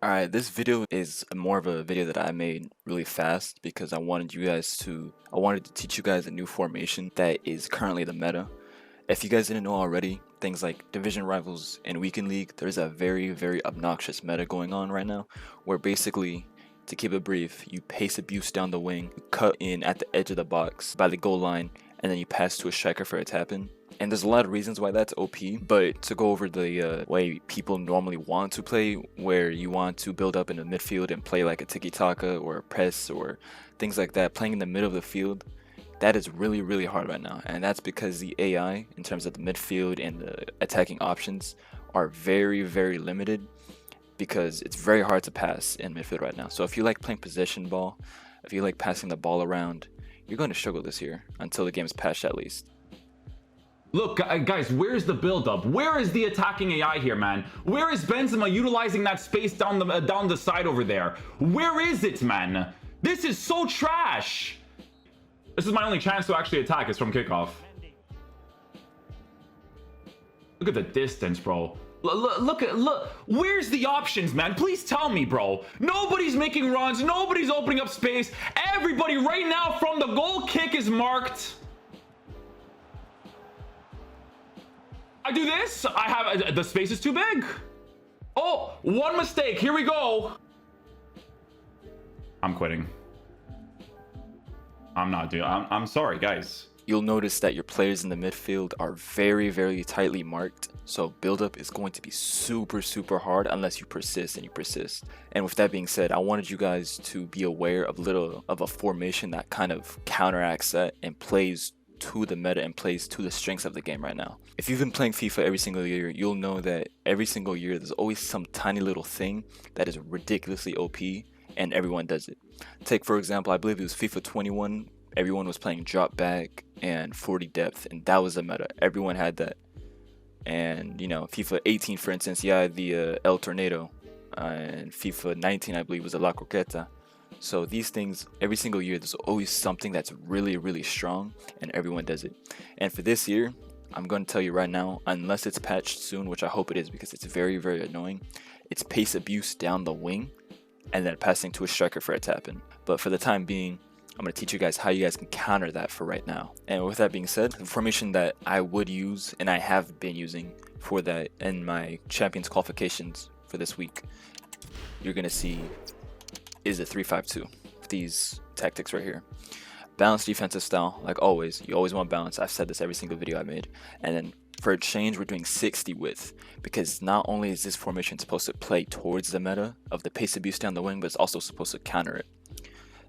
Alright, this video is more of a video that I made really fast because I wanted to teach you guys a new formation that is currently the meta. If you guys didn't know already, things like Division Rivals and Weekend League, there's a very obnoxious meta going on right now where basically, to keep it brief, you pace abuse down the wing, you cut in at the edge of the box by the goal line, and then you pass to a striker for a tap-in. And there's a lot of reasons why that's OP, but to go over the way people normally want to play, where you want to build up in the midfield and play like a tiki-taka or a press or things like that, playing in the middle of the field, that is really hard right now. And that's because the AI, in terms of the midfield and the attacking options, are very limited because it's very hard to pass in midfield right now. So if you like playing possession ball, if you like passing the ball around, you're going to struggle this year until the game's patched at least. Look, guys, where's the build-up? Where is the attacking AI here, man? Where is Benzema utilizing that space down the side over there? Where is it, man? This is so trash. This is my only chance to actually attack is from kickoff. Look at the distance, bro. Look, where's the options, man? Please tell me, bro. Nobody's making runs. Nobody's opening up space. Everybody right now from the goal kick is marked. I do this. I have the space is too big. Oh, one mistake. Here we go. I'm quitting. I'm not doing. I'm sorry, guys. You'll notice that your players in the midfield are very tightly marked, so build-up is going to be super hard unless you persist and you persist. And with that being said, I wanted you guys to be aware of a formation that kind of counteracts that and plays to the meta and plays to the strengths of the game right now. If you've been playing FIFA every single year, you'll know that every single year there's always some tiny little thing that is ridiculously OP and everyone does it. Take for example, I believe it was FIFA 21, everyone was playing drop back and 40 depth, and that was the meta. Everyone had that. And you know, FIFA 18 for instance, you had the El Tornado, and FIFA 19 I believe was the La Croqueta. So these things, every single year, there's always something that's really strong, and everyone does it. And for this year, I'm going to tell you right now, unless it's patched soon, which I hope it is because it's very annoying, it's pace abuse down the wing, and then passing to a striker for a tap-in. But for the time being, I'm going to teach you guys how you guys can counter that for right now. And with that being said, the formation that I would use, and I have been using for that in my Champions qualifications for this week, you're going to see is a 3-5-2. These tactics right here. Balanced defensive style, like always. You always want balance. I've said this every single video I made. And then for a change, we're doing 60 width, because not only is this formation supposed to play towards the meta of the pace abuse down the wing, but it's also supposed to counter it.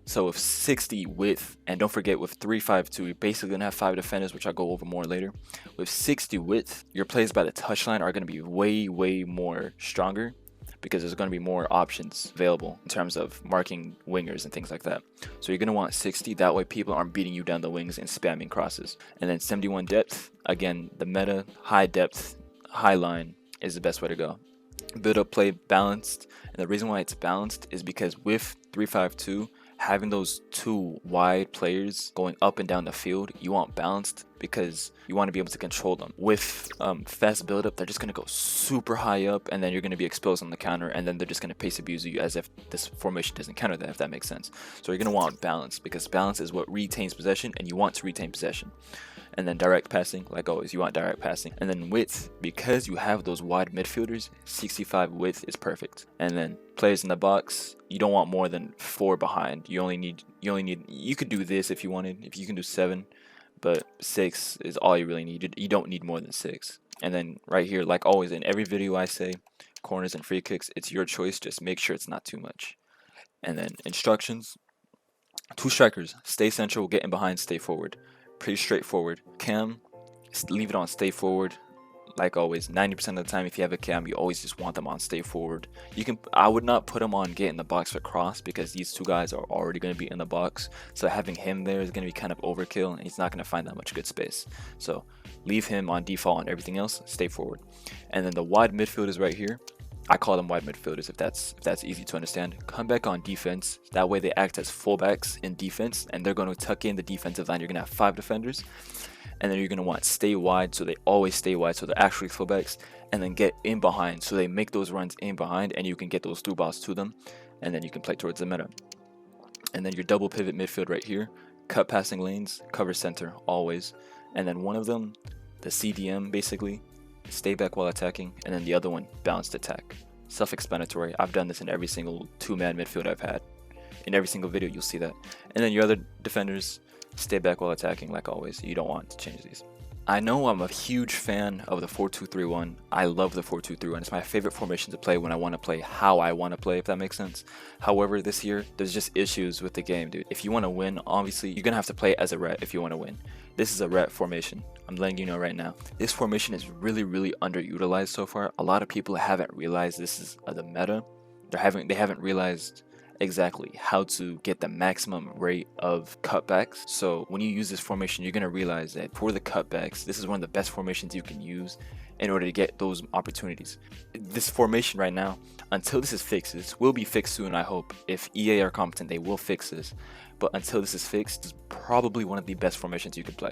So with 60 width, and don't forget with 3-5-2, you're basically going to have 5 defenders, which I'll go over more later. With 60 width, your plays by the touchline are going to be way more stronger, because there's going to be more options available in terms of marking wingers and things like that. So you're going to want 60, that way people aren't beating you down the wings and spamming crosses. And then 71 depth, again, the meta, high depth, high line is the best way to go. Build up play balanced, and the reason why it's balanced is because with 3-5-2, having those two wide players going up and down the field, you want balanced because you want to be able to control them. With fast build up, they're just going to go super high up, and then you're going to be exposed on the counter, and then they're just going to pace abuse you as if this formation doesn't counter that, if that makes sense. So you're going to want balance, because balance is what retains possession, and you want to retain possession. And then direct passing, like always, you want direct passing. And then width, because you have those wide midfielders, 65 width is perfect. And then players in the box, you don't want more than 4 behind. You could do this if you wanted, if you can do 7, but 6 is all you really need. You don't need more than 6. And then right here, like always, in every video I say, corners and free kicks, it's your choice, just make sure it's not too much. And then instructions, 2 strikers, stay central, get in behind, stay forward. Pretty straightforward. Cam, leave it on stay forward. Like always, 90% of the time if you have a cam, you always just want them on stay forward. I would not put him on get in the box for cross, because these two guys are already going to be in the box, so having him there is going to be kind of overkill, and he's not going to find that much good space. So leave him on default on everything else, stay forward. And then the wide midfielders right here, I call them wide midfielders if that's easy to understand. Come back on defense, that way they act as fullbacks in defense, and they're going to tuck in the defensive line. You're going to have 5 defenders. and then you're going to want stay wide, so they always stay wide, so they're actually fullbacks, and then get in behind, so they make those runs in behind, and you can get those through balls to them, and then you can play towards the meta. And then your double pivot midfield right here, cut passing lanes, cover center always, and then one of them, the CDM basically, stay back while attacking, and then the other one, balanced attack. Self-explanatory. I've done this in every single two-man midfield I've had. In every single video you'll see that. And then your other defenders, stay back while attacking like always. You don't want to change these. I know I'm a huge fan of the 4-2-3-1. I love the 4-2-3-1. It's my favorite formation to play when I want to play how I want to play, if that makes sense. However, this year, there's just issues with the game, dude. If you want to win, obviously, you're going to have to play as a ret if you want to win. This is a ret formation. I'm letting you know right now. This formation is really, really underutilized so far. A lot of people haven't realized this is the meta. They haven't realized exactly how to get the maximum rate of cutbacks. So when you use this formation, you're going to realize that for the cutbacks, this is one of the best formations you can use in order to get those opportunities. This formation right now, until this is fixed, this will be fixed soon, I hope. If EA are competent, they will fix this. But until this is fixed, it's probably one of the best formations you could play.